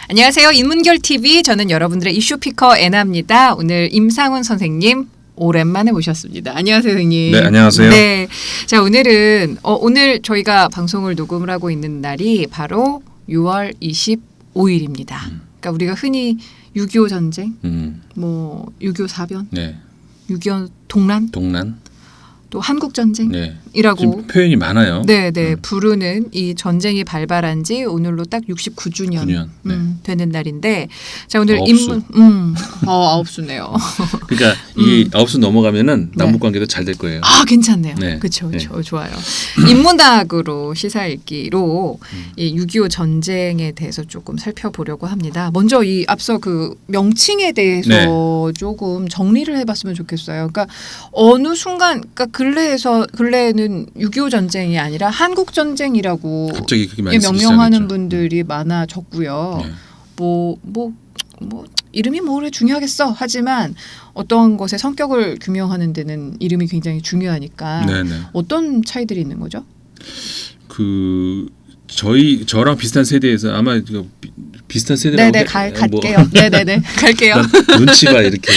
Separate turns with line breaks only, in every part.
안녕하세요. 인문결TV 저는 여러분들의 이슈피커 애나입니다. 오늘 임상훈 선생님 오랜만에 모셨습니다. 안녕하세요, 선생님.
네, 안녕하세요.
네, 자 오늘은 오늘 저희가 방송을 녹음을 하고 있는 날이 바로 6월 25일입니다. 그러니까 우리가 흔히 6.25 전쟁, 뭐 6.25 사변,
네.
6.25 동란, 또 한국 전쟁이라고
네. 표현이 많아요.
네, 부르는 이 전쟁이 발발한 지 오늘로 딱 69주년 되는 날인데, 자 오늘
아홉수.
아홉수네요.
그러니까 이 아홉수 넘어가면은 남북 관계도 잘 될 거예요.
아, 괜찮네요.
네.
그렇죠,
네.
좋아요. 인문학으로 시사 읽기로 이 6.25 전쟁에 대해서 조금 살펴보려고 합니다. 먼저 이 앞서 그 명칭에 대해서 조금 정리를 해봤으면 좋겠어요. 그러니까 어느 순간, 그러니까 근래에는 6.25 전쟁이 아니라 한국 전쟁이라고
갑자기 그게 많이
명명하는 분들이 많아졌고요.
네.
뭐 이름이 뭐래 중요하겠어. 하지만 어떤 것의 성격을 규명하는 데는 이름이 굉장히 중요하니까.
네네.
어떤 차이들이 있는 거죠?
저랑 비슷한 세대에서 아마 비슷한 세대라고
네네 갈게요. 네네네 갈게요.
눈치가 이렇게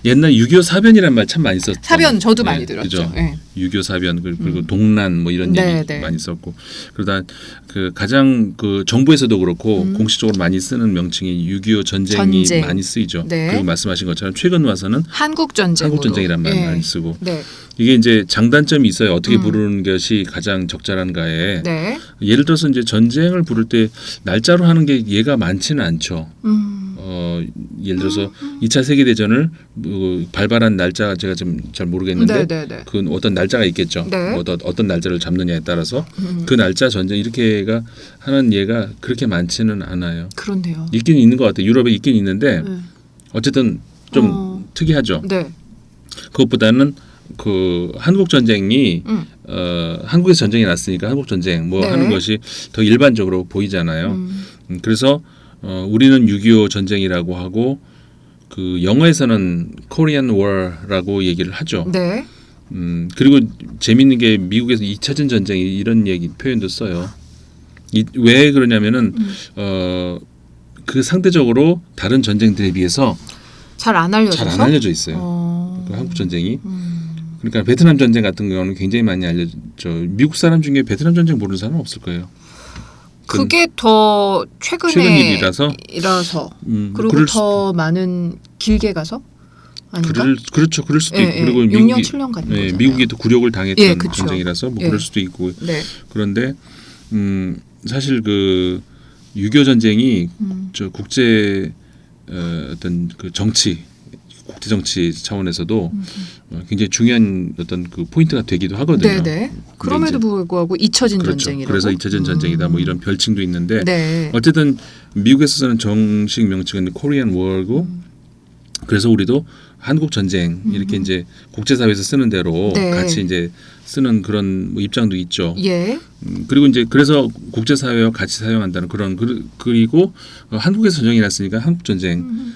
옛날 6.25 사변이란 말 참 많이 썼죠.
사변 저도 많이 들었죠.
그죠?
네.
6.25 사변 그리고 동란 뭐 이런 얘기 많이 썼고, 그러다 그 가장 그 정부에서도 그렇고 공식적으로 많이 쓰는 명칭이 6.25 전쟁이 많이 쓰이죠.
네.
그리고 말씀하신 것처럼 최근 와서는
한국 전쟁이란
말 많이 쓰고.
네.
이게 이제 장단점이 있어요. 어떻게 부르는 것이 가장 적절한가에.
네.
예를 들어서 이제 전쟁을 부를 때 날짜로 하는 게 예가 많지는 않죠. 예를 들어서 2차 세계대전을 발발한 날짜 제가 좀 잘 모르겠는데 그 어떤 날짜가 있겠죠.
네.
어떤 날짜를 잡느냐에 따라서 그 날짜 전쟁 이렇게가 하는 예가 그렇게 많지는 않아요.
그런데요.
있긴 있는 것 같아요. 유럽에 있긴 있는데 어쨌든 좀 특이하죠.
네.
그것보다는 그 한국 전쟁이 한국에서 전쟁이 났으니까 한국 전쟁 하는 것이 더 일반적으로 보이잖아요. 그래서 우리는 6.25 전쟁이라고 하고 그 영어에서는 Korean War라고 얘기를 하죠.
네.
그리고 재밌는 게 미국에서 2차전 전쟁 이런 얘기 표현도 써요. 왜 그러냐면은 그 상대적으로 다른 전쟁들에 비해서
잘 안 알려져
있어요. 그 한국 전쟁이. 그러니까 베트남 전쟁 같은 경우는 굉장히 많이 알려져. 미국 사람 중에 베트남 전쟁 모르는 사람은 없을 거예요.
그게 더 최근
일이라서
그리고 더 많은 길게 가서 아닌가?
그렇죠. 그럴 수도 있고. 그리고
6년 7년 같은 거잖아요.
미국이 또 굴욕을 당했던
그쵸.
전쟁이라서 그럴 수도 있고.
네.
그런데 사실 그 6.25 전쟁이 저 국제 어떤 그 국제 정치 차원에서도 굉장히 중요한 어떤 그 포인트가 되기도 하거든요.
네네. 그럼에도 불구하고 잊혀진 전쟁이라고.
그래서 잊혀진 전쟁이다. 뭐 이런 별칭도 있는데
네.
어쨌든 미국에서는 정식 명칭은 Korean War고 그래서 우리도 한국 전쟁 이렇게 이제 국제사회에서 쓰는 대로 같이 이제 쓰는 그런 뭐 입장도 있죠.
예.
그리고 이제 그래서 국제사회와 같이 사용한다는 그런 그리고 한국에서 전쟁이 났으니까 한국 전쟁.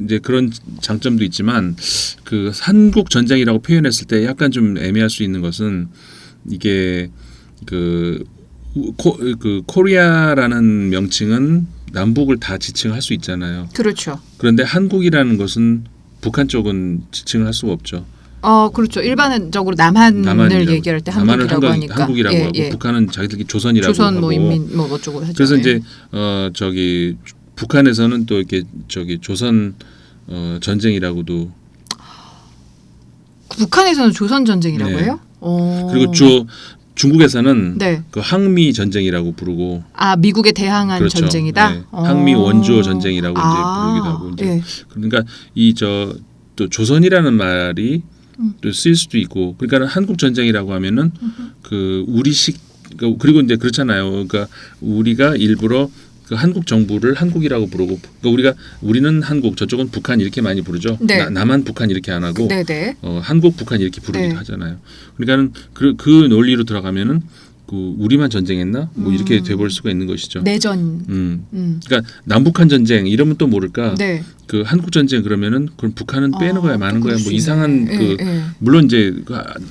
이제 그런 장점도 있지만 그 한국 전쟁이라고 표현했을 때 약간 좀 애매할 수 있는 것은 이게 그 코리아라는 명칭은 남북을 다 지칭할 수 있잖아요.
그렇죠.
그런데 한국이라는 것은 북한 쪽은 지칭을 할 수가 없죠.
그렇죠. 일반적으로 남한을 얘기할 때 한국이라고 하니까.
한국이라고 하고 북한은 자기들끼리 조선이라고
조선
하고.
인민 어쩌고 하죠.
그래서 이제 북한에서는 또 이렇게 조선 전쟁이라고도.
북한에서는 조선 전쟁이라고 해요?
그리고 중국에서는 그 항미 전쟁이라고 부르고.
미국에 대항한 전쟁이다.
네. 항미 원조 전쟁이라고 이제 부르기도 하고. 이제 그러니까 또 조선이라는 말이 또 쓰일 수도 있고. 그러니까 한국 전쟁이라고 하면은 그 우리식 그리고 이제 그렇잖아요. 그러니까 우리가 일부러 그 한국 정부를 한국이라고 부르고, 그러니까 우리는 한국, 저쪽은 북한 이렇게 많이 부르죠.
네.
남한 북한 이렇게 안 하고,
네네.
한국 북한 이렇게 부르기도 하잖아요. 그러니까는 그 논리로 들어가면은 그 우리만 전쟁했나? 뭐 이렇게 돼볼 수가 있는 것이죠.
내전.
그러니까 남북한 전쟁 이러면 또 모를까.
네.
그 한국 전쟁 그러면은 그럼 북한은 빼는 거야, 마는 거야, 뭐 이상한
네,
물론 이제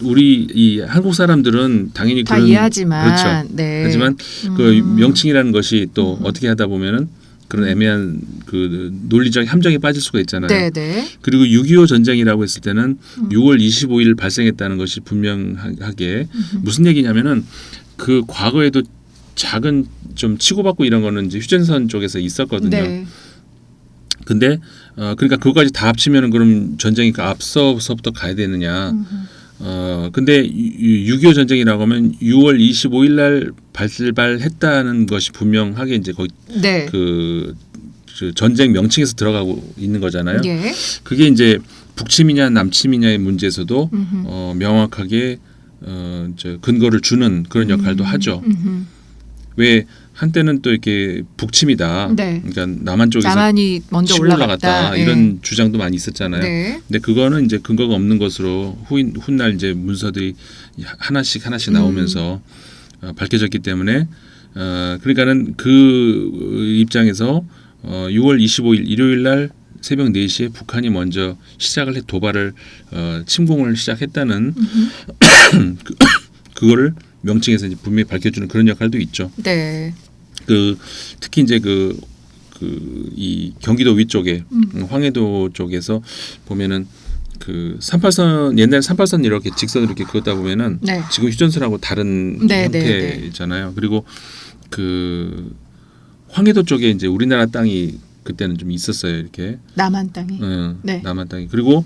우리 이 한국 사람들은 당연히
다
그런
이해하지만,
그렇죠.
네.
하지만 그 명칭이라는 것이 또 어떻게 하다 보면은 그런 애매한 그 논리적 함정에 빠질 수가 있잖아요.
네, 네.
그리고 6.25 전쟁이라고 했을 때는 6월 25일 발생했다는 것이 분명하게 무슨 얘기냐면은 그 과거에도 작은 좀 치고받고 이런 거는 이제 휴전선 쪽에서 있었거든요.
네.
근데 그러니까 그거까지 다 합치면은 그럼 전쟁이 앞서서부터 가야 되느냐? 근데 6.25 전쟁이라고 하면 6월 25일 날 발발했다는 것이 분명하게 이제 거기
네.
그 전쟁 명칭에서 들어가고 있는 거잖아요.
예.
그게 이제 북침이냐 남침이냐의 문제에서도 명확하게 근거를 주는 그런 역할도 하죠. 왜 한때는 또 이렇게 북침이다.
네.
그러니까 남한 쪽에서
남한이 먼저
치고 올라갔다.
예.
이런 주장도 많이 있었잖아요.
네.
근데 그거는 이제 근거가 없는 것으로 훗날 이제 문서들이 하나씩 나오면서 밝혀졌기 때문에 그러니까는 그 입장에서 6월 25일 일요일 날 새벽 4시에 북한이 먼저 시작을 도발을 침공을 시작했다는 그거를 명칭에서 이제 분명히 밝혀주는 그런 역할도 있죠.
네.
특히 이제 이 경기도 위쪽에 황해도 쪽에서 보면은 그 38선 옛날 38선 이렇게 직선으로 이렇게 그었다 보면은
네.
지금 휴전선하고 다른
네,
형태잖아요. 그리고 그 황해도 쪽에 이제 우리나라 땅이 그때는 좀 있었어요. 이렇게
남한 땅이. 네.
남한 땅이. 그리고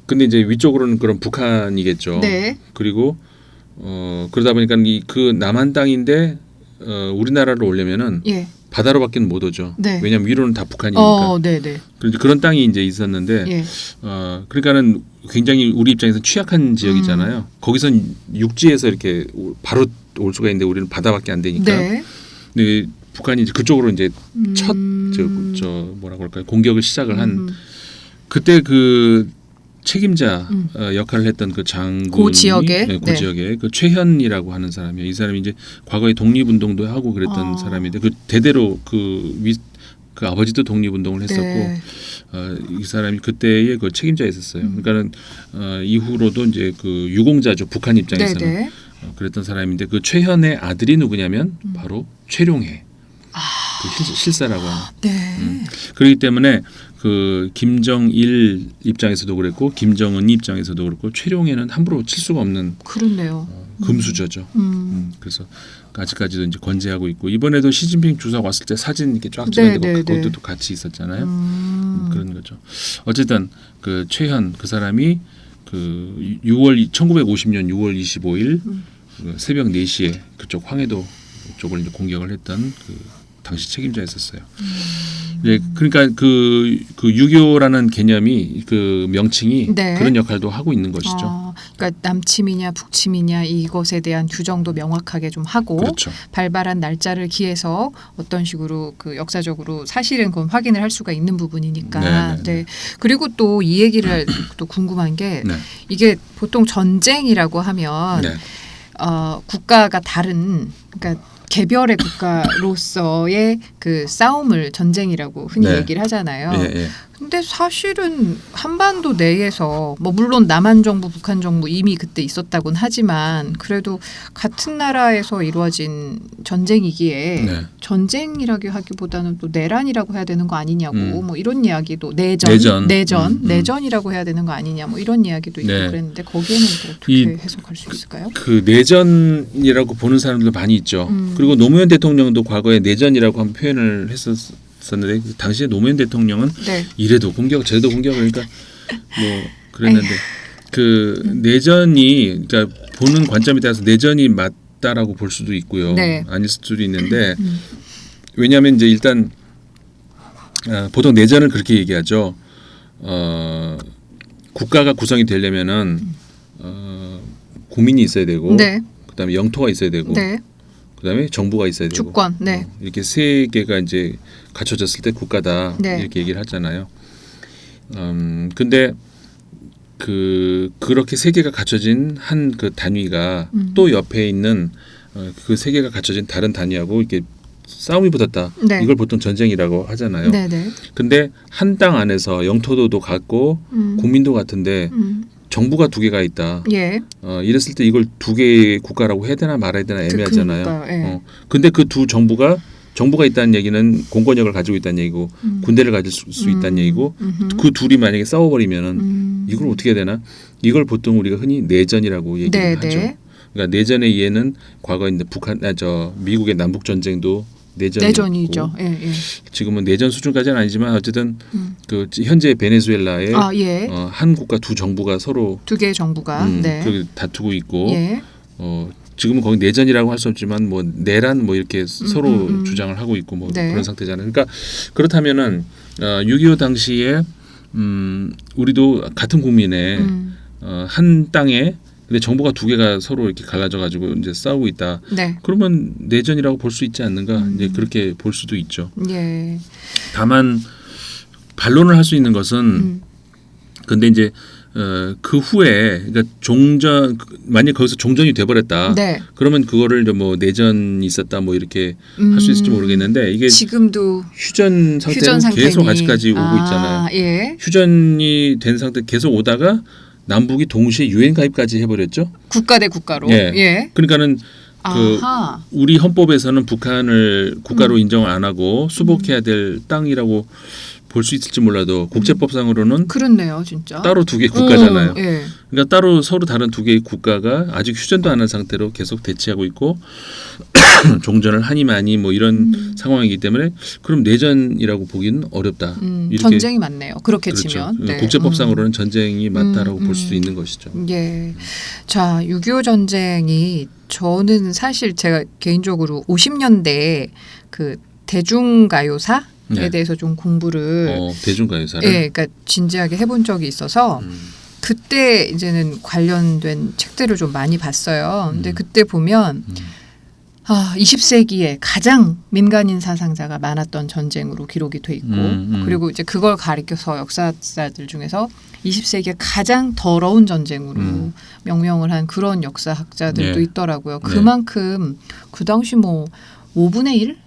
근데 이제 위쪽으로는 그런 북한이겠죠.
네.
그리고 그러다 보니까 그 남한 땅인데 우리나라로 오려면은
예.
바다로밖에는 못 오죠.
네.
왜냐하면 위로는 다 북한이니까.
네, 네.
그런 땅이 이제 있었는데,
예.
그러니까는 굉장히 우리 입장에서 취약한 지역이잖아요. 거기선 육지에서 이렇게 바로 올 수가 있는데 우리는 바다밖에 안 되니까.
네.
근데 북한이 이제 그쪽으로 이제 첫 뭐라 그럴까요? 공격을 시작을 한 그때 그 책임자 역할을 했던 그 장군이
그 지역에
그 지역에 그 최현이라고 하는 사람이에요. 이 사람이 이제 과거에 독립운동도 하고 그랬던 사람인데 그 대대로 그 아버지도 독립운동을 했었고
네.
이 사람이 그때의 그 책임자였었어요. 그러니까는 이후로도 이제 그 유공자죠. 북한 입장에서는
네.
그랬던 사람인데 그 최현의 아들이 누구냐면 바로 최룡해. 그 실사라고 하는.
네.
그렇기 때문에 그 김정일 입장에서도 그랬고 김정은 입장에서도 그렇고 최룡해는 함부로 칠 수가 없는
그렇네요.
금수저죠. 그래서 아직까지도 이제 건재하고 있고 이번에도 시진핑 주석 왔을 때 사진 이렇게 쫙 찍었는데 그것도 또 같이 있었잖아요. 그런 거죠. 어쨌든 그 최현 그 사람이 그 1950년 6월 25일 그 새벽 4시에 그쪽 황해도 쪽을 이제 공격을 했던 그 당시 책임자였었어요. 네, 그러니까 그 6.25라는 개념이 그 명칭이
네.
그런 역할도 하고 있는 것이죠.
그러니까 남침이냐 북침이냐 이것에 대한 규정도 명확하게 좀 하고
그렇죠.
발발한 날짜를 기해서 어떤 식으로 그 역사적으로 사실은 그건 확인을 할 수가 있는 부분이니까. 네. 그리고 또 이 얘기를 또 궁금한 게 이게 보통 전쟁이라고 하면 국가가 다른 그러니까 개별의 국가로서의 그 싸움을 전쟁이라고 흔히 얘기를 하잖아요. 근데 사실은 한반도 내에서 뭐 물론 남한 정부, 북한 정부 이미 그때 있었다고는 하지만 그래도 같은 나라에서 이루어진 전쟁이기에 전쟁이라고 하기보다는 또 내란이라고 해야 되는 거 아니냐고 뭐 이런 이야기도 내전이라고 해야 되는 거 아니냐 뭐 이런 이야기도 있고 그랬는데 거기에는 또 어떻게 해석할 수 있을까요?
그 내전이라고 보는 사람들 많이 있죠. 그리고 노무현 대통령도 과거에 내전이라고 한 표현을 했었는데 당시에 노무현 대통령은 이래도 공격 저래도 공격 그러니까 뭐 그랬는데 그 내전이 그러니까 보는 관점에 따라서 내전이 맞다라고 볼 수도 있고요. 아닐 수도 있는데 왜냐하면 이제 일단 보통 내전을 그렇게 얘기하죠. 국가가 구성이 되려면은 국민이 있어야 되고 그다음에 영토가 있어야 되고 그다음에 정부가 있어야 되고
주권,
이렇게 세 개가 이제 갖춰졌을 때 국가다 이렇게 얘기를 하잖아요. 근데 그렇게 세 개가 갖춰진 한 그 단위가 또 옆에 있는 그 세 개가 갖춰진 다른 단위하고 이렇게 싸움이 붙었다.
네.
이걸 보통 전쟁이라고 하잖아요.
네네.
근데 한 땅 안에서 영토도 같고 국민도 같은데 정부가 두 개가 있다.
예.
이랬을 때 이걸 두 개의 국가라고 해야 되나 말아야 되나 애매하잖아요.
그러니까요. 예.
근데 그 두 정부가 있다는 얘기는 공권력을 가지고 있다는 얘기고 군대를 가질 수 있다는 얘기고 그 둘이 만약에 싸워버리면은 이걸 어떻게 해야 되나? 이걸 보통 우리가 흔히 내전이라고 얘기를 하죠. 그러니까 내전의 이해는 과거에 미국의 남북 전쟁도
내전이죠. 예, 예.
지금은 내전 수준까지는 아니지만 어쨌든 그 현재 베네수엘라의
예.
한 국가 두 정부가 서로
두 개의 정부가 네.
그렇게 다투고 있고
예.
지금은 거기 내전이라고 할 수 없지만 뭐 내란 뭐 이렇게 서로 주장을 하고 있고 뭐
네.
그런 상태잖아요. 그러니까 그렇다면은 6.25 당시에 우리도 같은 국민의 한 땅에 근데 정부가 두 개가 서로 이렇게 갈라져 가지고 이제 싸우고 있다.
네.
그러면 내전이라고 볼 수 있지 않는가? 이제 그렇게 볼 수도 있죠.
예.
다만 반론을 할 수 있는 것은 근데 이제 그 후에 그러니까 만약 거기서 종전이 돼버렸다.
네.
그러면 그거를 뭐 내전이 있었다 뭐 이렇게 할 수 있을지 모르겠는데 이게
지금도
휴전 상태로 계속 아직까지 오고 있잖아요.
예.
휴전이 된 상태 계속 오다가 남북이 동시에 유엔 가입까지 해버렸죠.
국가 대 국가로.
예.
예.
그러니까는
아하.
우리 헌법에서는 북한을 국가로 인정을 안 하고 수복해야 될 땅이라고 볼 수 있을지 몰라도 국제법상으로는
그렇네요, 진짜.
따로 두 개 국가잖아요.
예.
그러니까 따로 서로 다른 두 개의 국가가 아직 휴전도 안 한 상태로 계속 대치하고 있고 종전을 하니 마니 뭐 이런 상황이기 때문에 그럼 내전이라고 보기는 어렵다. 이렇게
전쟁이 맞네요. 그렇게
그렇죠.
치면. 네.
국제법상으로는 전쟁이 맞다라고 볼 수도 있는 것이죠.
예. 자, 6.25 전쟁이 저는 사실 제가 개인적으로 50년대에 그 대중가요사에
네.
대해서 좀 공부를
대중가요사를
예, 그러니까 진지하게 해본 적이 있어서 그때 이제는 관련된 책들을 좀 많이 봤어요. 근데 그때 보면 20세기에 가장 민간인 사상자가 많았던 전쟁으로 기록이 돼 있고 그리고 이제 그걸 가리켜서 역사자들 중에서 20세기에 가장 더러운 전쟁으로 명명을 한 그런 역사학자들도
네.
있더라고요.
네.
그만큼 그 당시 뭐 5분의 1?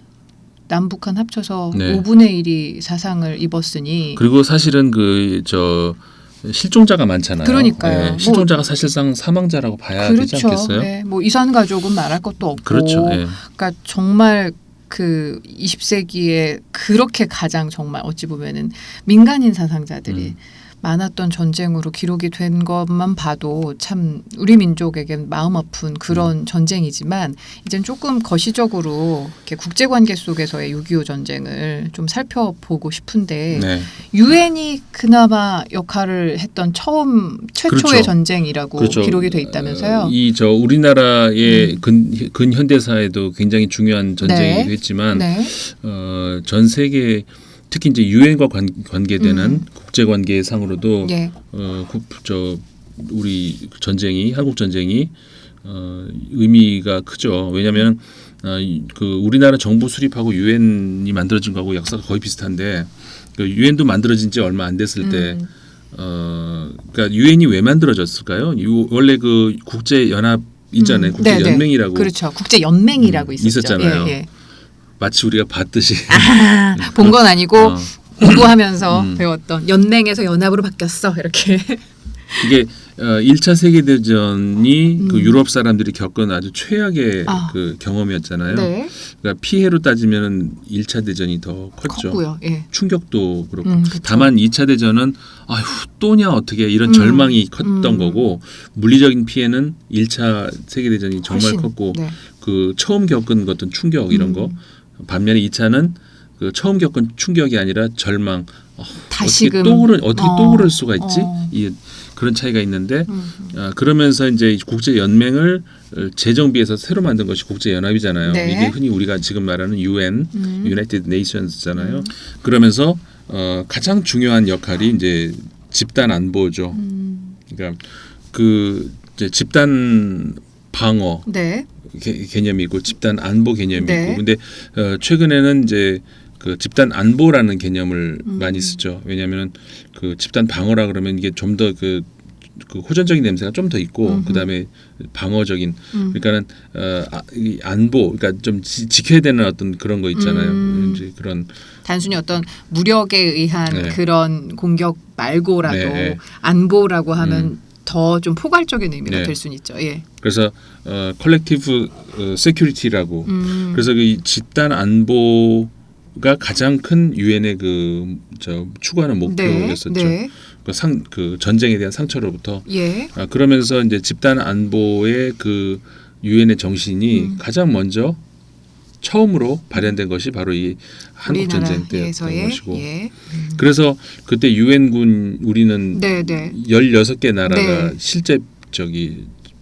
남북한 합쳐서
네.
5분의 1이 사상을 입었으니
그리고 사실은 실종자가 많잖아요.
그러니까요.
네, 실종자가 사실상 사망자라고 봐야 되지
그렇죠.
않겠어요?
네. 뭐 이산 가족은 말할 것도 없고
그렇죠. 네.
그러니까 정말 그 20세기에 그렇게 가장 정말 어찌 보면은 민간인 사상자들이 많았던 전쟁으로 기록이 된 것만 봐도 참 우리 민족에겐 마음 아픈 그런 전쟁이지만 이젠 조금 거시적으로 이렇게 국제관계 속에서의 6.25 전쟁을 좀 살펴보고 싶은데
네.
유엔이 그나마 역할을 했던 최초의
그렇죠.
전쟁이라고
그렇죠.
기록이 돼 있다면서요?
우리나라의 근현대사에도 굉장히 중요한 전쟁이기도 했지만
네.
전 세계 특히 이제 유엔과 관계되는 국제관계상으로도
예.
우리 한국 전쟁이 의미가 크죠. 왜냐하면 그 우리나라 정부 수립하고 유엔이 만들어진 거하고 역사가 거의 비슷한데 그 유엔도 만들어진 지 얼마 안 됐을 때 그러니까 유엔이 왜 만들어졌을까요? 원래 그 국제 연합 있잖아요. 국제 연맹이라고
그렇죠. 국제 연맹이라고
있었잖아요.
예, 예.
마치 우리가 봤듯이
본 건 아니고 공부하면서 배웠던 연맹에서 연합으로 바뀌었어 이렇게.
이게 1차 세계대전이 그 유럽 사람들이 겪은 아주 최악의 그 경험이었잖아요.
네.
그러니까 피해로 따지면 1차 대전이 더 컸죠.
컸고요. 예.
충격도 그렇고.
그쵸.
다만 2차 대전은 아휴 또냐 어떻게 이런 절망이 컸던 거고 물리적인 피해는 1차 세계대전이 정말
훨씬,
컸고
네.
그 처음 겪은 어떤 충격 이런 거. 반면에 2차는 그 처음 겪은 충격이 아니라 절망.
다시금
어떻게 또 그럴 수가 있지? 그런 차이가 있는데 그러면서 이제 국제 연맹을 재정비해서 새로 만든 것이 국제 연합이잖아요.
네.
이게 흔히 우리가 지금 말하는 UN, United Nations잖아요. 그러면서 가장 중요한 역할이 이제 집단 안보죠. 그러니까 그 이제 집단 방어
네.
개념이고 집단 안보 개념이고
네.
근데 최근에는 이제 그 집단 안보라는 개념을 많이 쓰죠. 왜냐하면 그 집단 방어라 그러면 이게 좀 더 그 그 호전적인 냄새가 좀 더 있고 그다음에 방어적인 그러니까는 이 안보 그러니까 좀 지켜야 되는 어떤 그런 거 있잖아요. 이제 그런
단순히 어떤 무력에 의한
네.
그런 공격 말고라도
네.
안보라고 하면 더 좀 포괄적인 의미가
네.
될 수는 있죠. 예.
그래서 컬렉티브 세큐리티라고 그래서 그 집단 안보가 가장 큰 유엔의 그 추구하는 목표였었죠.
네.
그 전쟁에 대한 상처로부터
예.
그러면서 이제 집단 안보의 그 유엔의 정신이 가장 먼저 처음으로 발현된 것이 바로 이 한국 전쟁 때였던 것이고
예.
그래서 그때 유엔군 우리는
네.
16개 나라가
네.
실제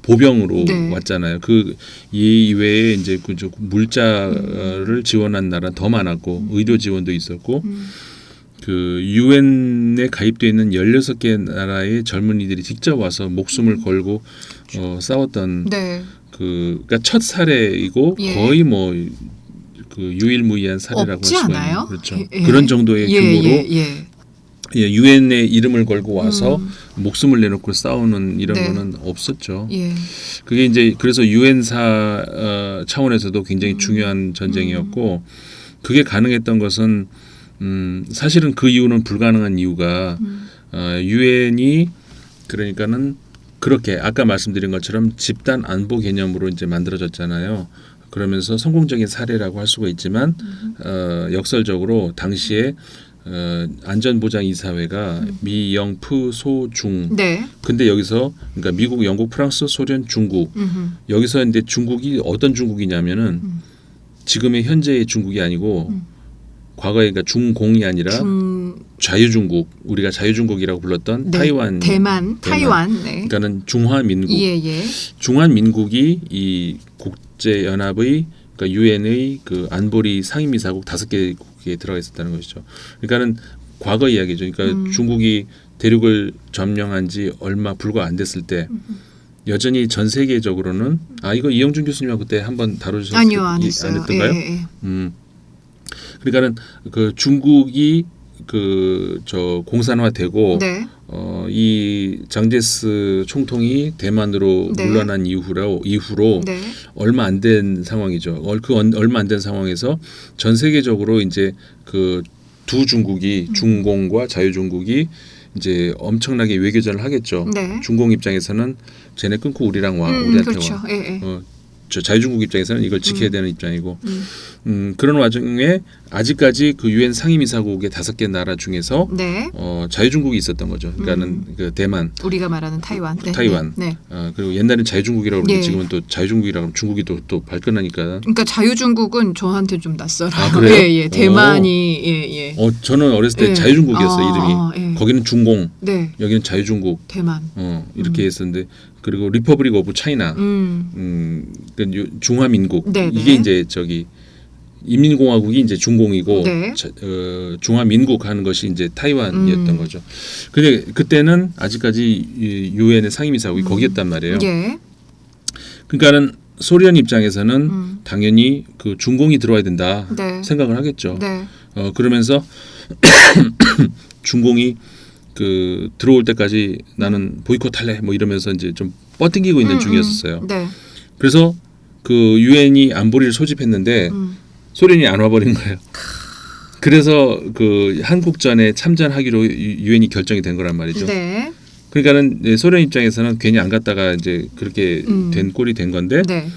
보병으로
네.
왔잖아요. 그 이외에 이제 그 물자를 지원한 나라는 더 많았고 의료 지원도 있었고 그 유엔에 가입되어 있는 16개 나라의 젊은이들이 직접 와서 목숨을 걸고 싸웠던
네.
그러니까 첫 사례이고
예.
거의 뭐 그 유일무이한 사례라고
없지
할 수가
않아요?
있는 그렇죠.
예.
그런 정도의 규모로
예.
유엔의 이름을 걸고 와서 목숨을 내놓고 싸우는 이런
네.
거는 없었죠.
예.
그게 이제 그래서 유엔사 차원에서도 굉장히 중요한 전쟁이었고 그게 가능했던 것은 사실은 그 이유는 불가능한 이유가 유엔이 그러니까는 그렇게 아까 말씀드린 것처럼 집단 안보 개념으로 이제 만들어졌잖아요. 그러면서 성공적인 사례라고 할 수가 있지만 역설적으로 당시에 안전보장이사회가 미, 영, 프, 소, 중.
네.
근데 여기서 그러니까 미국, 영국, 프랑스, 소련, 중국. 여기서 이제 중국이 어떤 중국이냐면은 지금의 현재의 중국이 아니고 과거에 그러니까 중공이 아니라 자유중국 우리가 자유중국이라고 불렀던
네.
타이완,
대만, 타이완. 네.
그러니까는 중화민국.
예.
중화민국이 이 국제연합의 그러니까 유엔의 그 안보리 상임이사국 5개국에 들어가 있었다는 것이죠. 그러니까는 과거 이야기죠. 그러니까 중국이 대륙을 점령한 지 얼마 불과 안 됐을 때 여전히 전 세계적으로는 이거 이영준 교수님하고 그때 한번 다루셨을
아니요, 안 했어요.
안 했던가요?
예.
그러니까는 그 중국이 그 공산화되고
네.
이 장제스 총통이 대만으로
네.
물러난 이후로
네.
얼마 안 된 상황이죠. 얼마 안 된 상황에서 전 세계적으로 이제 그 두 중국이 중공과 자유중국이 이제 엄청나게 외교전을 하겠죠.
네.
중공 입장에서는 쟤네 끊고 우리랑 와, 우리한테
그렇죠.
와.
예.
저 자유중국 입장에서는 이걸 지켜야 되는 입장이고 그런 와중에 아직까지 그 유엔 상임이사국의 5개 나라 중에서
네.
자유중국이 있었던 거죠. 그러니까는 그 대만,
우리가 말하는 타이완. 네.
타이완.
네.
그리고 옛날엔 자유중국이라고 그러는데
예.
지금은 또 자유중국이라고 하면 중국이 또 발끈하니까.
그러니까 자유중국은 저한테 좀 낯설어요.
그래요?
예. 대만이 예.
저는 어렸을 때
예.
자유중국이었어요 이름이.
예.
거기는 중공,
네.
여기는 자유중국.
대만.
이렇게 했었는데 그리고 리퍼블릭 오브 차이나, 중화민국.
네네.
이게 이제 인민공화국이 이제 중공이고
네.
중화민국 하는 것이 이제 타이완이었던 거죠. 근데 그때는 아직까지 유엔의 상임이사국이 거기였단 말이에요.
예.
그러니까는 소련 입장에서는 당연히 그 중공이 들어와야 된다
네.
생각을 하겠죠.
네.
그러면서 중공이 그 들어올 때까지 나는 보이콧할래 뭐 이러면서 이제 좀 뻗팅기고 있는 중이었어요.
네.
그래서 그 유엔이 안보리를 소집했는데 소련이 안 와버린 거예요. 그래서 그 한국전에 참전하기로 유엔이 결정이 된 거란 말이죠.
네.
그러니까는 소련 입장에서는 괜히 안 갔다가 이제 그렇게 된 꼴이 된 건데.
네.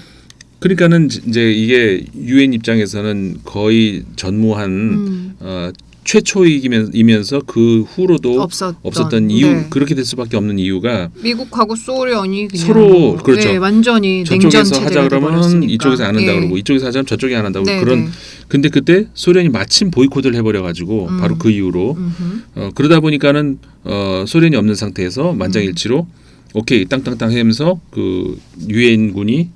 그러니까는 이제 이게 유엔 입장에서는 거의 전무한 최초이면서 그 후로도 없었던 이유
네.
그렇게 될 수밖에 없는 이유가
미국하고 소련이 그냥
서로 그렇죠.
네, 완전히
저쪽에서
냉전
하자
체제가
그러면
돼버렸으니까.
이쪽에서 안 한다
예.
그러고 이쪽에서 하자면 저쪽이 안 한다고
네,
그런
네.
근데 그때 소련이 마침 보이콧을 해버려 가지고 바로 그 이후로 그러다 보니까는 소련이 없는 상태에서 만장일치로 오케이 땅땅땅 하면서 그 유엔군의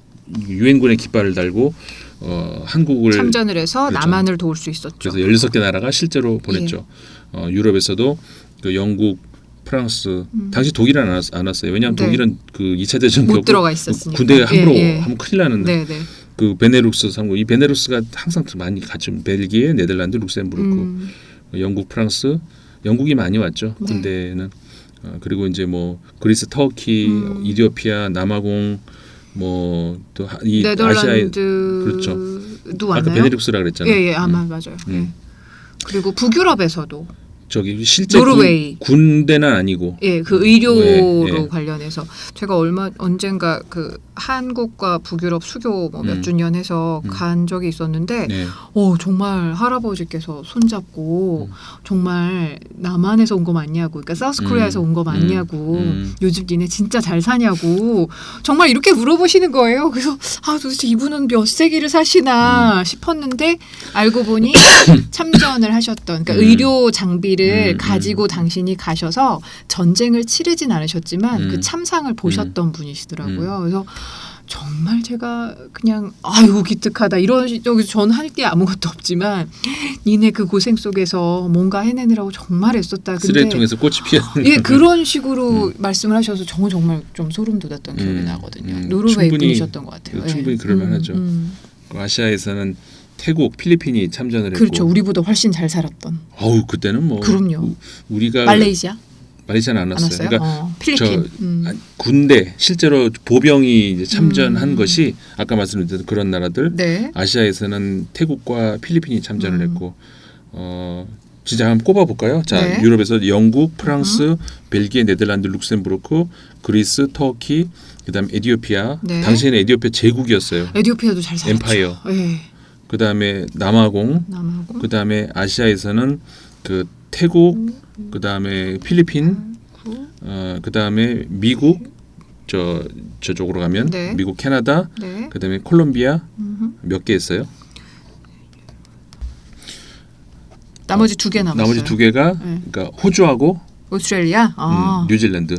깃발을 달고 한국을
참전을 해서
그렇죠.
남한을 도울 수 있었죠.
그래서 16개 나라가 실제로 보냈죠. 유럽에서도 그 영국, 프랑스, 당시 독일은 안 왔어요. 왜냐하면
네.
독일은 그 2차 대전
못
겪고
들어가 있었으니까.
군대가 함부로
예.
하면 큰일 나는데
네.
그 베네룩스 3국 이 베네룩스가 항상 많이 갔죠. 벨기에, 네덜란드, 룩셈부르크, 영국, 프랑스, 영국이 많이 왔죠.
네.
군대는 그리고 이제 뭐 그리스, 터키, 이디오피아, 남아공 뭐 또 이 아시아의 그렇죠. 아까 베네룩스라 그랬잖아요.
예, 아마 맞아요. 예. 그리고 북유럽에서도
저기 실제
노르웨이
군대는 아니고
예, 그 의료로
예.
관련해서 제가 언젠가 그 한국과 북유럽 수교 뭐 몇 주년 해서 간 적이 있었는데
네.
정말 할아버지께서 손잡고 정말 남한에서 온 거 맞냐고 그러니까 사우스 코리아에서 온 거 맞냐고 요즘 니네 진짜 잘 사냐고 정말 이렇게 물어보시는 거예요. 그래서 도대체 이분은 몇 세기를 사시나 싶었는데 알고 보니 참전을 하셨던 그러니까 의료 장비를 가지고 당신이 가셔서 전쟁을 치르진 않으셨지만 그 참상을 보셨던 분이시더라고요. 그래서 정말 제가 그냥 아유 기특하다 이런 여기서 저는 할 게 아무것도 없지만 니네 그 고생 속에서 뭔가 해내느라고 정말 애썼다. 근데
쓰레기통에서 꽃이 피었는
예 그런 식으로 말씀을 하셔서 저는 정말 좀 소름 돋았던 기억이 나거든요. 노르웨이 분이셨던 것 같아요.
충분히 그럴만하죠. 아시아에서는 태국, 필리핀이 참전을 했고
그렇죠. 우리보다 훨씬 잘 살았던.
그때는 뭐
그럼요.
우리가
말레이시아는
안 왔어요. 그러니까
필리핀
군대 실제로 보병이 이제 참전한 것이 아까 말씀드린 그런 나라들
네.
아시아에서는 태국과 필리핀이 참전을 했고 진짜 한번 꼽아볼까요? 자
네.
유럽에서 영국, 프랑스, 벨기에, 네덜란드, 룩셈부르크, 그리스, 터키, 그다음 에티오피아.
네.
당시에는 에티오피아 제국이었어요.
에티오피아도 잘 살았죠.
엠파이어.
네.
그다음에 남아공. 그다음에 아시아에서는 그 태국, 그다음에 필리핀, 그다음에 미국 저쪽으로 가면
네.
미국, 캐나다,
네.
그다음에 콜롬비아 몇 개 있어요?
나머지 2개 남았어요.
나머지 2개가
네.
그러니까 호주하고
오스트레일리아,
뉴질랜드.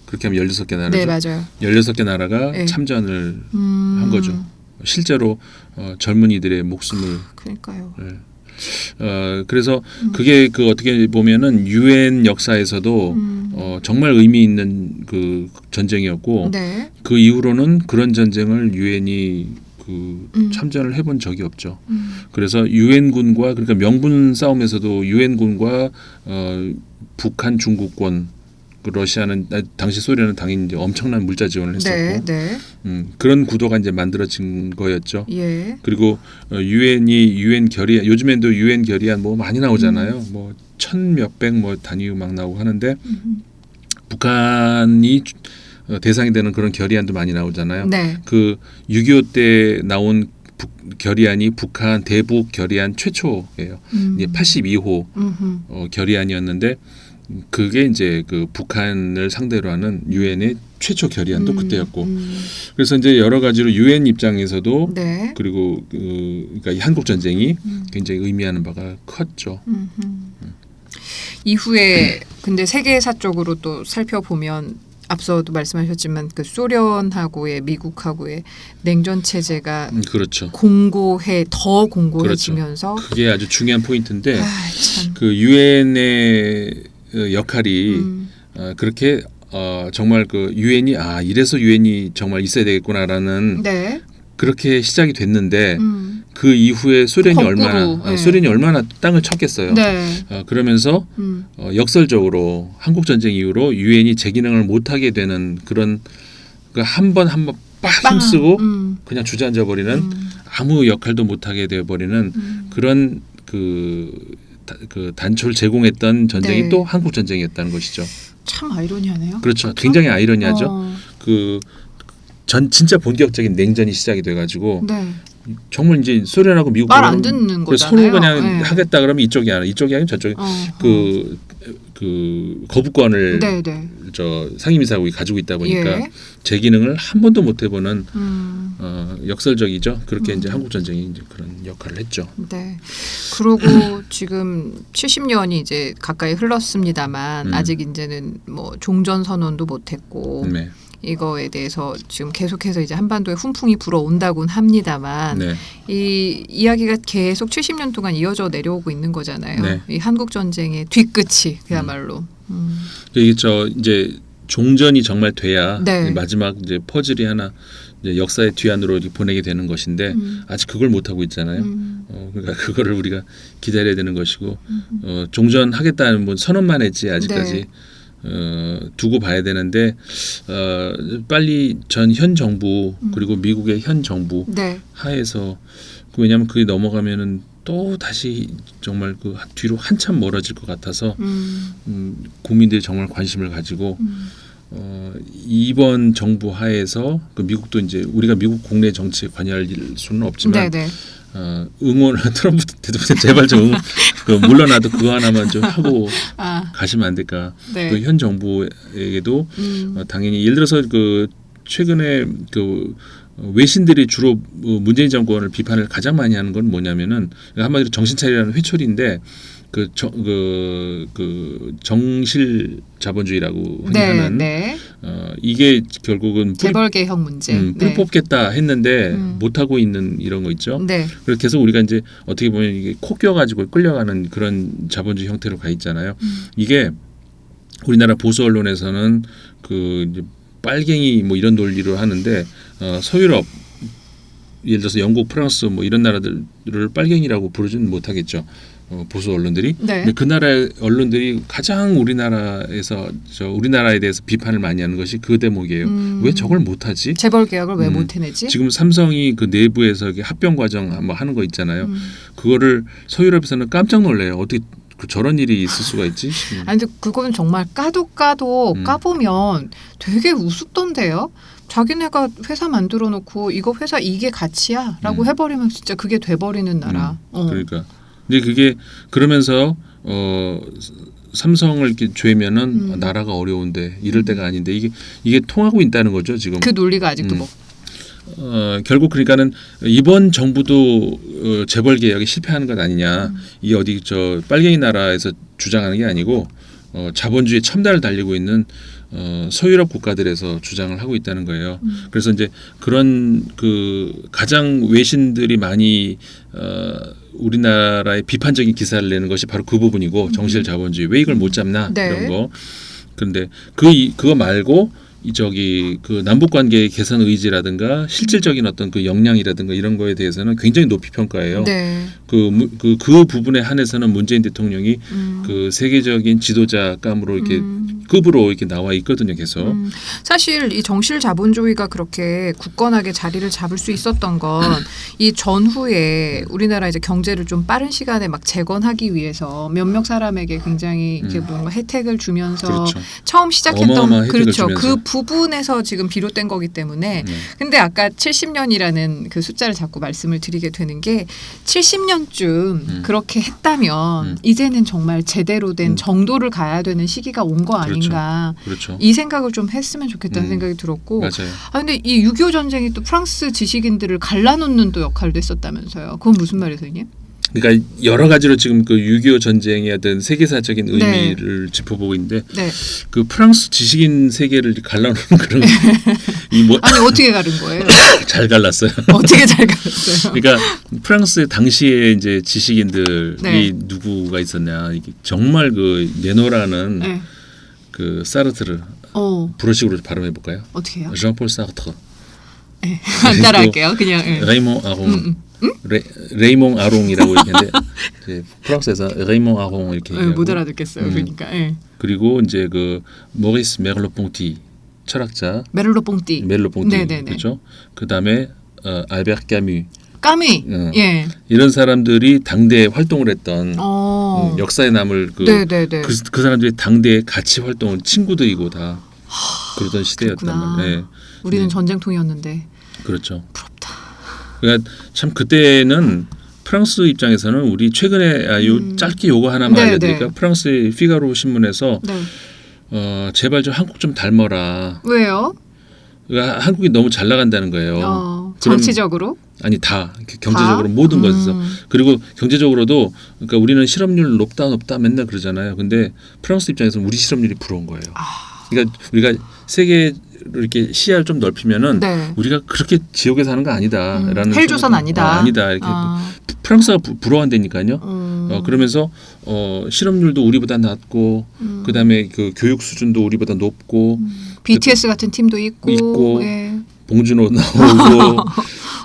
그렇게 하면 16개 나라죠.
네, 맞아요.
16개 나라가
네.
참전을 한 거죠. 실제로 젊은이들의 목숨을
그러니까요.
그래서 그게 그 어떻게 보면은 유엔 역사에서도 정말 의미 있는 그 전쟁이었고
네.
그 이후로는 그런 전쟁을 유엔이 그 참전을 해본 적이 없죠. 그래서 유엔군과 그러니까 명분 싸움에서도 유엔군과 북한, 중국권, 러시아는 당시 소련은 당연히 이제 엄청난 물자 지원을 했었고,
네.
그런 구도가 이제 만들어진 거였죠.
예.
그리고 유엔이 유엔 결의안 요즘엔도 유엔 결의안 뭐 많이 나오잖아요. 뭐 1,000몇백 뭐 단위 막 나오고 하는데 북한이 대상이 되는 그런 결의안도 많이 나오잖아요.
네.
그 6.25 때 나온 결의안이 북한 대북 결의안 최초예요. 이제 82호 결의안이었는데 그게 이제 그 북한을 상대로 하는 유엔의 최초 결의안도 그때였고 그래서 이제 여러 가지로 유엔 입장에서도
네.
그리고 그러니까 이 한국 전쟁이 굉장히 의미하는 바가 컸죠.
이후에 근데 세계사 쪽으로 또 살펴보면 앞서도 말씀하셨지만 그 소련하고의 미국하고의 냉전 체제가
그렇죠.
더 공고해지면서
그렇죠. 그게 아주 중요한 포인트인데
참.
그 유엔의 역할이 그렇게 정말 그 유엔이 이래서 유엔이 정말 있어야 되겠구나라는
네.
그렇게 시작이 됐는데 그 이후에 소련이 얼마나 땅을 쳤겠어요.
네.
그러면서 역설적으로 한국 전쟁 이후로 유엔이 제 기능을 못하게 되는 그런 한 번 빡 힘쓰고 그냥 주저앉아 버리는 아무 역할도 못하게 되어 버리는 그런 그 단초를 제공했던 전쟁이
네.
또 한국 전쟁이었다는 것이죠.
참 아이러니하네요.
그렇죠. 굉장히 아이러니하죠. 진짜 본격적인 냉전이 시작이 돼가지고
네.
정말 이제 소련하고 미국
말 안 듣는 거잖아요.
서로 그냥
네.
하겠다 그러면 이쪽이 아니면 저쪽이 그 거부권을 저 상임이사국이 가지고 있다 보니까
예.
제 기능을 한 번도 못 해보는 역설적이죠. 그렇게 이제 한국 전쟁이 이제 그런 역할을 했죠.
네. 그리고 지금 70년이 이제 가까이 흘렀습니다만 아직 이제는 뭐 종전 선언도 못했고.
네.
이거에 대해서 지금 계속해서 이제 한반도에 훈풍이 불어온다곤 합니다만
네.
이 이야기가 계속 70년 동안 이어져 내려오고 있는 거잖아요.
네.
이 한국 전쟁의 뒤끝이 그야말로.
이게 이제 종전이 정말 돼야
네.
마지막 이제 퍼즐이 하나 이제 역사의 뒤안으로 보내게 되는 것인데 아직 그걸 못 하고 있잖아요. 그러니까 그거를 우리가 기다려야 되는 것이고 종전하겠다는 뭐 선언만 했지 아직까지.
네.
두고 봐야 되는데 빨리 현 정부 그리고 미국의 현 정부
네.
하에서 왜냐하면 그게 넘어가면은 또 다시 정말 그 뒤로 한참 멀어질 것 같아서 국민들이 정말 관심을 가지고 이번 정부 하에서 그 미국도 이제 우리가 미국 국내 정치에 관여할 수는 없지만
네네.
응원 트럼프 대통령 제발 좀 물러나도 그거 하나만 좀 하고 가시면 안 될까?
네.
또 현 정부에게도 당연히 예를 들어서 그 최근에 그 외신들이 주로 문재인 정권을 비판을 가장 많이 하는 건 뭐냐면은 한마디로 정신 차리라는 회초리인데 그 정실 자본주의라고 흔히 하는 이게 결국은
재벌 개혁 문제
뿌리 뽑겠다 했는데 못 하고 있는 이런 거 있죠.
네.
그래서 계속 우리가 이제 어떻게 보면 이게 코 껴가지고 끌려가는 그런 자본주의 형태로 가 있잖아요. 이게 우리나라 보수 언론에서는 그 이제 빨갱이 뭐 이런 논리로 하는데 서유럽 예를 들어서 영국, 프랑스 뭐 이런 나라들을 빨갱이라고 부르지는 못하겠죠. 보수 언론들이.
네.
근데 그 나라의 언론들이 가장 우리나라에서 우리나라에 대해서 비판을 많이 하는 것이 그 대목이에요. 왜 저걸 못하지?
재벌 개혁을 왜 못 해내지?
지금 삼성이 그 내부에서 합병 과정 뭐 하는 거 있잖아요. 그거를 서유럽에서는 깜짝 놀래요. 어떻게 저런 일이 있을 수가 있지?
아니 근데 그거는 정말 까도 까보면 되게 우습던데요. 자기네가 회사 만들어 놓고 이거 회사 이게 가치야라고 해버리면 진짜 그게 돼버리는 나라.
그러니까. 근데 그게 그러면서 삼성을 이렇게 죄면은 나라가 어려운데 이럴 때가 아닌데 이게 통하고 있다는 거죠 지금.
그 논리가 아직도 뭐.
결국 그러니까는 이번 정부도 재벌 개혁이 실패하는 것 아니냐. 이게 어디 빨갱이 나라에서 주장하는 게 아니고 자본주의 첨단을 달리고 있는 서유럽 국가들에서 주장을 하고 있다는 거예요. 그래서 이제 그런 그 가장 외신들이 많이 우리나라의 비판적인 기사를 내는 것이 바로 그 부분이고 정실 자본주의 왜 이걸 못 잡나 이런 거. 그런데 그거 말고 그 남북 관계의 개선 의지라든가 실질적인 어떤 그 역량이라든가 이런 거에 대해서는 굉장히 높이 평가해요.
네.
그 부분에 한해서는 문재인 대통령이 그 세계적인 지도자감으로 이렇게 급으로 이렇게 나와 있거든요, 계속.
사실 이 정실 자본주의가 그렇게 굳건하게 자리를 잡을 수 있었던 건 이 전후에 우리나라 이제 경제를 좀 빠른 시간에 막 재건하기 위해서 몇몇 사람에게 굉장히 이렇게 뭔가 혜택을 주면서
그렇죠.
처음 시작했던
그렇죠.
그 부분에서 지금 비롯된 거기 때문에 근데 아까 70년이라는 그 숫자를 자꾸 말씀을 드리게 되는 게 70년쯤 그렇게 했다면 이제는 정말 제대로 된 정도를 가야 되는 시기가 온 거 아닌가.
그렇죠.
이 생각을 좀 했으면 좋겠다는 생각이 들었고.
맞아요.
근데 이 6.25 전쟁이 또 프랑스 지식인들을 갈라놓는 또 역할도 했었다면서요. 그건 무슨 말이에요, 선생님?
그러니까 여러 가지로 지금 그 6.25 전쟁의 어떤 세계사적인 의미를 짚어보고 있는데 그 프랑스 지식인 세계를 갈라놓는 그런
아니 어떻게 가른 거예요?
잘 갈랐어요.
어떻게 잘 갈랐어요?
그러니까 프랑스 당시에 이제 지식인들이 누구가 있었냐 이게 정말 그 네노라는 그 사르트르 불어식으로 발음해 볼까요?
어떻게 해요?
ዣ폴 사르트르.
안 따라할게요. 그냥.
레이몽 아롱. 레이몽 아롱이라고 이렇게 프랑스에서 레이몽 아롱 이렇게
못 알아듣겠어요. 그러니까.
그리고 이제 그 모리스 메를로퐁티 철학자
메를로퐁티
그렇죠. 그다음에 알베르 까뮤
예.
이런 사람들이 당대에 활동을 했던 역사에 남을 그 사람들이 당대에 같이 활동한 친구들이고 다 그러던 시대였단 말이에요.
우리는 전쟁통이었는데.
그렇죠.
부럽다.
그러니까 참 그때는 프랑스 입장에서는 우리 최근에 짧게 요거 하나만 알려드릴까? 프랑스의 피가로 신문에서 제발 좀 한국 좀 닮아라.
왜요?
그러니까 한국이 너무 잘 나간다는 거예요.
정치적으로?
아니 다 경제적으로 모든 것에서 그리고 경제적으로도 그러니까 우리는 실업률 높다 맨날 그러잖아요. 근데 프랑스 입장에서는 우리 실업률이 부러운 거예요. 그러니까 우리가 세계 이렇게 시야를 좀 넓히면은 우리가 그렇게 지옥에 사는 거 아니다라는
헬조선 아니다.
아니다 이렇게 프랑스가 부러워한다니까요. 그러면서 실업률도 우리보다 낮고 그다음에 그 교육 수준도 우리보다 높고
BTS 같은 팀도 있고
봉준호 나오고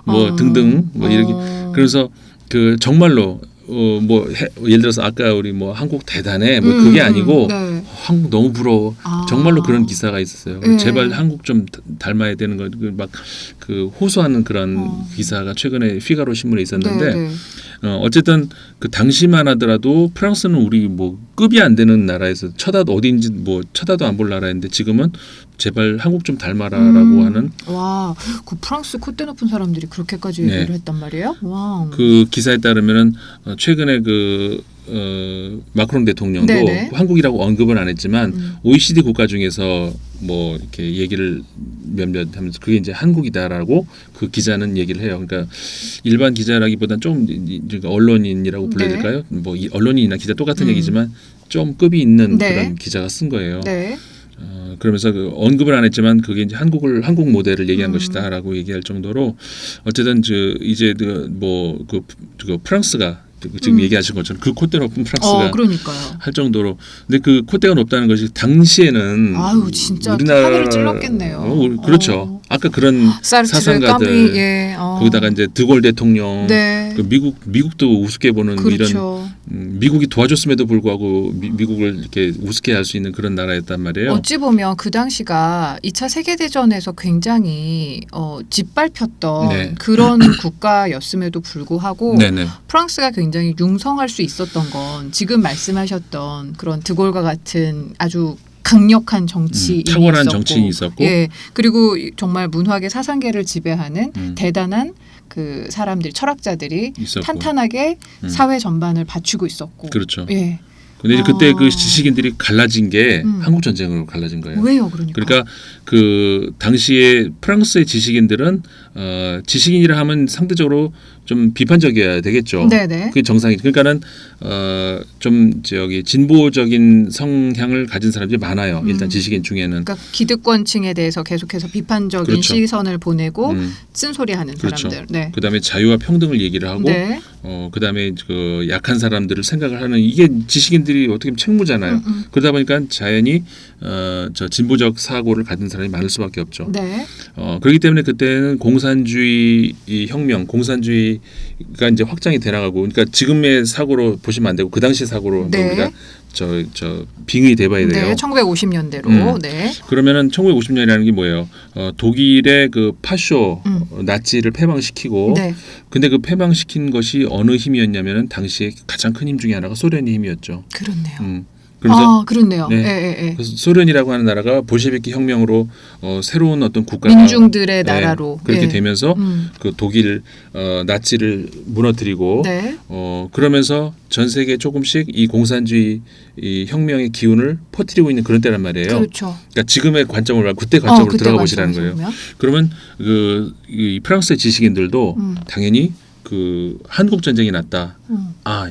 뭐 등등 뭐 이렇게 그래서 그 정말로 예를 들어서 아까 우리 뭐 한국 대단해 뭐 그게 아니고
네.
한국 너무 부러워. 정말로 그런 기사가 있었어요.
네.
제발 한국 좀 닮아야 되는 거 막 그 호소하는 그런 기사가 최근에 피가로 신문에 있었는데
네, 네.
어쨌든 그 당시만 하더라도 프랑스는 우리 뭐 급이 안 되는 나라에서 쳐다도 어딘지 뭐 쳐다도 안 볼 나라인데 지금은 제발 한국 좀 닮아라라고 하는
와, 그 프랑스 콧대 높은 사람들이 그렇게까지
네.
얘기를 했단 말이에요? 와.
그 기사에 따르면은 최근에 마크롱 대통령도
네네.
한국이라고 언급은 안 했지만 OECD 국가 중에서 뭐 이렇게 얘기를 몇몇 하면서 그게 이제 한국이다라고 그 기자는 얘기를 해요. 그러니까 일반 기자라기보다는 좀 언론인이라고 불러야
네.
될까요? 뭐 언론인이나 기자 똑같은 얘기지만 좀 급이 있는
네.
그런 기자가 쓴 거예요.
네.
그러면서 그 언급을 안 했지만 그게 이제 한국 모델을 얘기한 것이다라고 얘기할 정도로 어쨌든 이제 그 프랑스가 지금 얘기하신 것처럼 그 콧대 높은 프랑스가
그러니까요.
할 정도로 근데 그 콧대가 높다는 것이 당시에는
아유 진짜
우리나라
하늘을 찔렀겠네요.
그렇죠. 아까 그런
사르트르,
사상가들
까미, 예.
거기다가 이제 드골 대통령
네.
그 미국도 우습게 보는
그렇죠.
이런 미국이 도와줬음에도 불구하고 미국을 이렇게 우습게 할 수 있는 그런 나라였단 말이에요.
어찌 보면 그 당시가 2차 세계대전에서 굉장히 짓밟혔던
네.
그런 국가였음에도 불구하고
네네.
프랑스가 굉장히 융성할 수 있었던 건 지금 말씀하셨던 그런 드골과 같은 아주 강력한 정치인이
탁월한
있었고,
정치인이 있었고
예, 그리고 정말 문화계 사상계를 지배하는 대단한 그 사람들 철학자들이
있었고.
탄탄하게 사회 전반을 받치고 있었고,
그렇죠.
예.
근데 이제 그때 그 지식인들이 갈라진 게 한국 전쟁으로 갈라진 거예요.
왜요, 그러니까?
그러니까 그 당시에 프랑스의 지식인들은 지식인이라 하면 상대적으로 좀 비판적이어야 되겠죠.
네네.
그게 정상이죠. 그러니까는 좀 진보적인 성향을 가진 사람들이 많아요. 일단 지식인 중에는.
그러니까 기득권층에 대해서 계속해서 비판적인
그렇죠.
시선을 보내고 쓴소리하는
그렇죠.
사람들. 네.
그다음에 자유와 평등을 얘기를 하고,
네.
그다음에 그 약한 사람들을 생각을 하는 이게 지식인들이 어떻게 보면 책무잖아요. 그러다 보니까 자연히 저 진보적 사고를 가진 사람이 많을 수밖에 없죠.
네.
그렇기 때문에 그때는 공산주의 혁명, 공산주의가 이제 확장이 돼 나가고, 그러니까 지금의 사고로 보시면 안 되고 그 당시 사고로
네.
우리가 저 빙의 돼봐야 돼요.
네. 1950년대로. 네.
그러면은 1950년이라는 게 뭐예요? 독일의 그 파쇼 나치를 패망시키고,
네.
근데 그 패망시킨 것이 어느 힘이었냐면은 당시에 가장 큰 힘 중에 하나가 소련의 힘이었죠.
그렇네요.
그래서
그렇네요.
네.
예.
그래서 소련이라고 하는 나라가 볼셰비키 혁명으로 새로운 어떤 국가가
민중들의 나라로
그렇게
예.
되면서 그 독일 나치를 무너뜨리고
네.
그러면서 전 세계 조금씩 이 공산주의 이 혁명의 기운을 퍼뜨리고 있는 그런 때란 말이에요.
그렇죠.
그러니까 지금의 관점을 말고 그때 관점으로
그때
들어가 보시라는
관점에서
거예요.
보면.
그러면 이 프랑스의 지식인들도 당연히 그 한국 전쟁이 났다.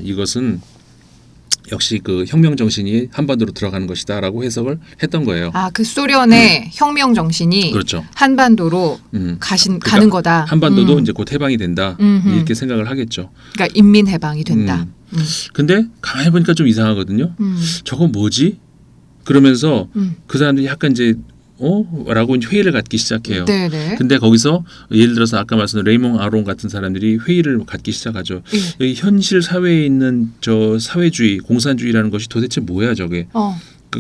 이것은 역시 그 혁명 정신이 한반도로 들어가는 것이다라고 해석을 했던 거예요.
그 소련의 혁명 정신이
그렇죠.
한반도로 가는 거다.
한반도도 이제 곧 해방이 된다. 이렇게 생각을 하겠죠.
그러니까 인민 해방이 된다.
근데 가만히 보니까 좀 이상하거든요. 저거 뭐지? 그러면서 그 사람들이 약간 이제 라고 회의를 갖기 시작해요.
네네.
근데 거기서 예를 들어서 아까 말씀드린 레이몽 아롱 같은 사람들이 회의를 갖기 시작하죠. 여기 현실 사회에 있는 저 사회주의, 공산주의라는 것이 도대체 뭐야 저게?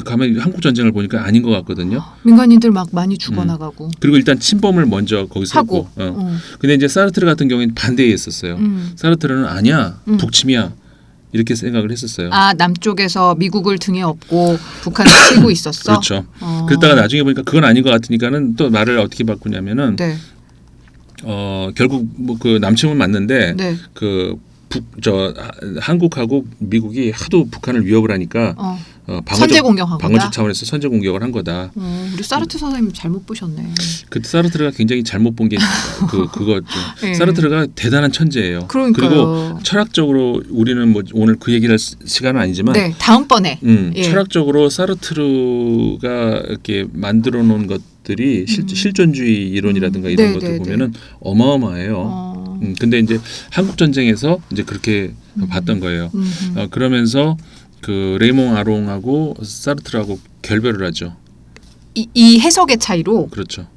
가만히 한국 전쟁을 보니까 아닌 것 같거든요.
민간인들 막 많이 죽어나가고.
그리고 일단 침범을 먼저 거기서
하고.
했고. 근데 이제 사르트르 같은 경우에는 반대했었어요. 사르트르는 아니야, 북침이야. 이렇게 생각을 했었어요.
남쪽에서 미국을 등에 업고 북한을 치고 있었어.
그렇죠. 그랬다가 나중에 보니까 그건 아닌 것 같으니까는 또 말을 어떻게 바꾸냐면은
네.
결국 뭐 그 남침은 맞는데
네.
한국하고 미국이 하도 북한을 위협을 하니까
선제 공격한
방어적
거다.
차원에서 선제 공격을 한 거다.
우리 사르트 선생님 잘못 보셨네.
그때 사르트르가 굉장히 잘못 본 게 그거죠.
네.
사르트르가 대단한 천재예요.
그러니까요.
그리고 철학적으로 우리는 뭐 오늘 그 얘기를 할 시간은 아니지만
네, 다음번에. 예.
철학적으로 사르트르가 이렇게 만들어 놓은 것들이 실존주의 이론이라든가 이런 것들 보면은 어마어마해요. 근데 이제 한국 전쟁에서 이제 그렇게 봤던 거예요. 그러면서 그 레이몽 아롱하고 사르트르하고 결별을 하죠.
이 해석의 차이로.
그렇죠.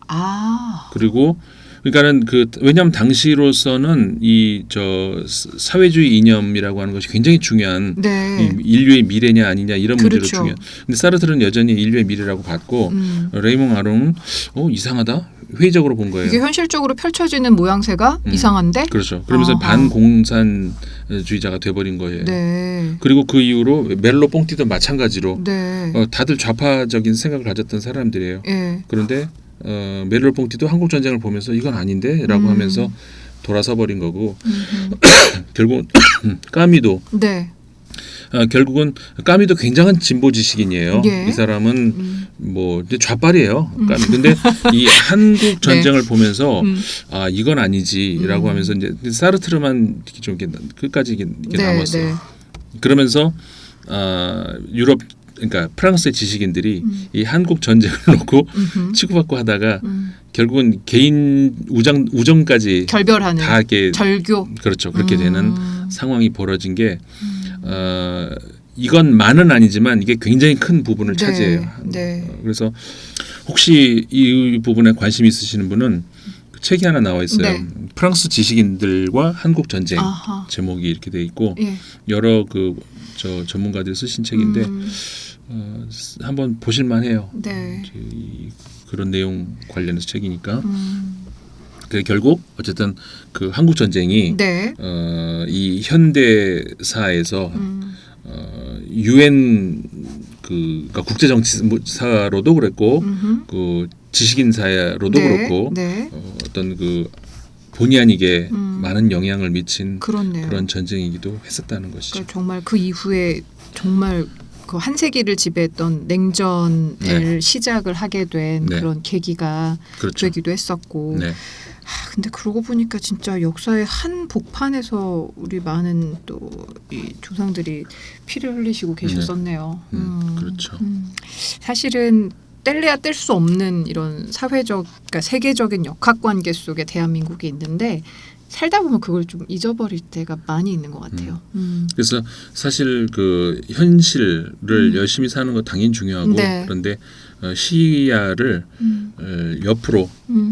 아.
그리고 그러니까는 왜냐하면 당시로서는 이 사회주의 이념이라고 하는 것이 굉장히 중요한
네.
이 인류의 미래냐 아니냐 이런 문제로
그렇죠.
중요한. 근데 사르트르는 여전히 인류의 미래라고 봤고 레이몽 아롱은 이상하다 회의적으로 본 거예요.
이게 현실적으로 펼쳐지는 모양새가 이상한데?
그렇죠. 그러면서 반공산주의자가 돼버린 거예요.
네.
그리고 그 이후로 멜로 뽕띠도 마찬가지로
네.
다들 좌파적인 생각을 가졌던 사람들이에요.
예.
그런데 멜로 뽕띠도 한국 전쟁을 보면서 이건 아닌데라고 하면서 돌아서 버린 거고 결국은 까미도
네.
결국은 까미도 굉장한 진보 지식인이에요.
예.
이 사람은 뭐 좌빨이에요. 까미. 근데 이 한국 전쟁을
네.
보면서 이건 아니지라고 하면서 이제 사르트르만 좀 이렇게 끝까지 이렇게
네,
남았어요.
네.
그러면서 유럽 그러니까 프랑스의 지식인들이 이 한국 전쟁을 놓고 치고받고 하다가 결국은 개인 우정까지
결별하는
다 이렇게
절교.
그렇죠. 그렇게 되는 상황이 벌어진 게 이건만은 아니지만 이게 굉장히 큰 부분을
네,
차지해요.
네.
그래서 혹시 이 부분에 관심 있으시는 분은 책이 하나 나와 있어요.
네.
프랑스 지식인들과 한국 전쟁
아하.
제목이 이렇게 돼 있고
예.
여러 전문가들이 쓰신 책인데 한번 보실만해요.
네.
그런 내용 관련해서 책이니까. 그게 결국 어쨌든 그 한국 전쟁이
네.
이 현대사에서 유엔 그러니까 국제 정치사로도 그랬고 그 지식인 사회로도
네.
그렇고
네.
어떤 본의 아니게 많은 영향을 미친
그렇네요.
그런 전쟁이기도 했었다는 것이죠.
그러니까 정말 그 이후에 정말 그 한 세기를 지배했던 냉전을
네.
시작을 하게 된
네.
그런 계기가
그렇죠.
되기도 했었고.
네.
근데 그러고 보니까 진짜 역사의 한 복판에서 우리 많은 또 이 조상들이 피를 흘리시고 계셨었네요.
그렇죠.
사실은 뗄래야 뗄 수 없는 이런 그러니까 세계적인 역학관계 속에 대한민국이 있는데 살다 보면 그걸 좀 잊어버릴 때가 많이 있는 것 같아요.
그래서 사실 그 현실을 열심히 사는 거 당연히 중요하고
네.
그런데 시야를 옆으로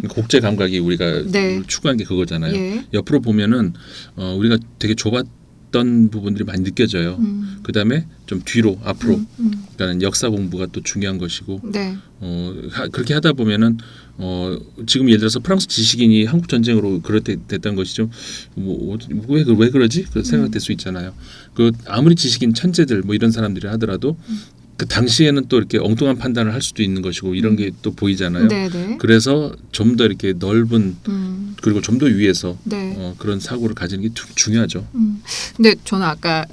국제 감각이 우리가
네.
추구한 게 그거잖아요.
예.
옆으로 보면은 우리가 되게 좁았던 부분들이 많이 느껴져요. 그 다음에 좀 뒤로 앞으로 그러니까 역사 공부가 또 중요한 것이고
네.
그렇게 하다 보면은 지금 예를 들어서 프랑스 지식인이 한국 전쟁으로 그렇게 됐던 것이 좀 왜 그러지? 그 생각될 수 있잖아요. 아무리 지식인 천재들 뭐 이런 사람들이 하더라도 그 당시에는 또 이렇게 엉뚱한 판단을 할 수도 있는 것이고 이런 게 또 보이잖아요.
네네.
그래서 좀 더 이렇게 넓은 그리고 좀 더 위에서
네.
그런 사고를 가지는 게 중요하죠.
근데 저는 아까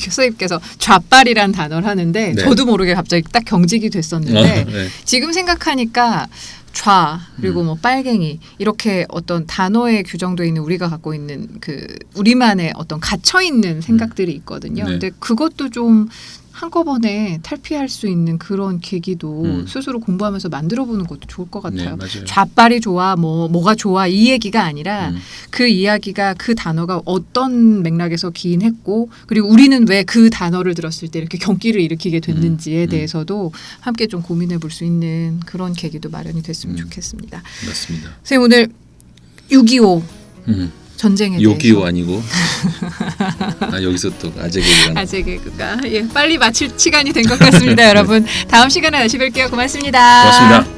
교수님께서 좌빨이란 단어를 하는데
네.
저도 모르게 갑자기 딱 경직이 됐었는데
네.
지금 생각하니까 좌 그리고 뭐 빨갱이 이렇게 어떤 단어에 규정되어 있는 우리가 갖고 있는 그 우리만의 어떤 갇혀 있는 생각들이 있거든요.
네.
근데 그것도 좀 한꺼번에 탈피할 수 있는 그런 계기도 스스로 공부하면서 만들어보는 것도 좋을 것 같아요.
네, 맞아요.
좌빨이 좋아, 뭐가 좋아 이 얘기가 아니라 그 이야기가 그 단어가 어떤 맥락에서 기인했고 그리고 우리는 왜 그 단어를 들었을 때 이렇게 경기를 일으키게 됐는지에 대해서도 함께 좀 고민해 볼 수 있는 그런 계기도 마련이 됐으면 좋겠습니다.
맞습니다.
선생님 오늘 6.25 전쟁에 대해서
요기요 아니고 여기서 또 아재 개그가
아재 개그가 빨리 마칠 시간이 된 것 같습니다. 여러분 다음 시간에 다시 뵐게요. 고맙습니다.
고맙습니다.